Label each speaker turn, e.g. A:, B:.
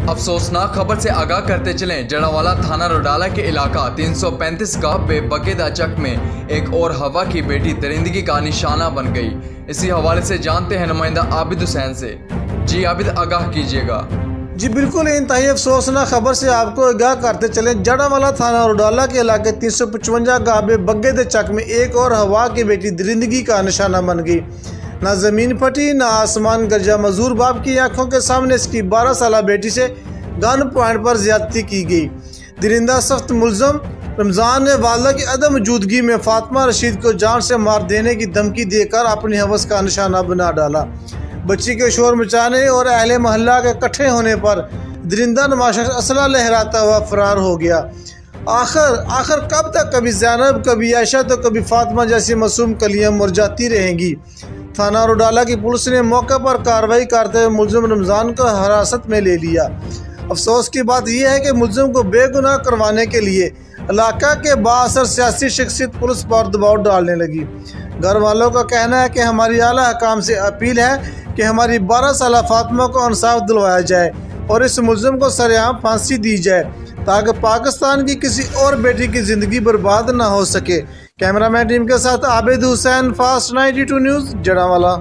A: अफसोसनाक खबर से आगाह करते चलें, जड़ावाला थाना रोडाला के इलाका 335 गांव पे बगेदा चक में एक और हवा की बेटी दरिंदगी का निशाना बन गई। इसी हवाले से जानते हैं नुमाइंदा आबिद हुसैन से। जी आबिद, आगाह कीजिएगा।
B: जी बिल्कुल, इंतहाई अफसोसनाक खबर से आपको आगाह करते चले। जड़ावाला थाना रोडाला के इलाके 355 गांव बगेदा चक में एक और हवा की बेटी दरिंदगी का निशाना बन गई। ना ज़मीन फटी ना आसमान गरजा। मजदूर बाप की आंखों के सामने इसकी 12 साल बेटी से गन पॉइंट पर ज्यादती की गई। दरिंदा सख्त मुलजम रमज़ान ने वाला की अदम मौजूदगी में फातिमा रशीद को जान से मार देने की धमकी देकर अपनी हवस का निशाना बना डाला। बच्ची के शोर मचाने और अहले मोहल्ला के इकट्ठे होने पर दरिंदा नुमा शख्स असला लहराता हुआ फरार हो गया। आखिर कब तक कभी ज़ैनब, कभी आयशा तो कभी फातिमा जैसी मासूम कलियां मुरझाती रहेंगी। थाना रोडाला की पुलिस ने मौके पर कार्रवाई करते हुए मुलजिम रमज़ान को हिरासत में ले लिया। अफसोस की बात यह है कि मुलजिम को बेगुनाह करवाने के लिए इलाका के बाअसर सियासी शख्सियत पुलिस पर दबाव डालने लगी। घर वालों का कहना है कि हमारी आला हकाम से अपील है कि हमारी 12 साल फातिमा को इंसाफ दिलवाया जाए और इस मुलजिम को सरेआम फांसी दी जाए ताकि पाकिस्तान की किसी और बेटी की ज़िंदगी बर्बाद ना हो सके। कैमरामैन टीम के साथ आबिद हुसैन, फास्ट 92 न्यूज़, जड़ावाला।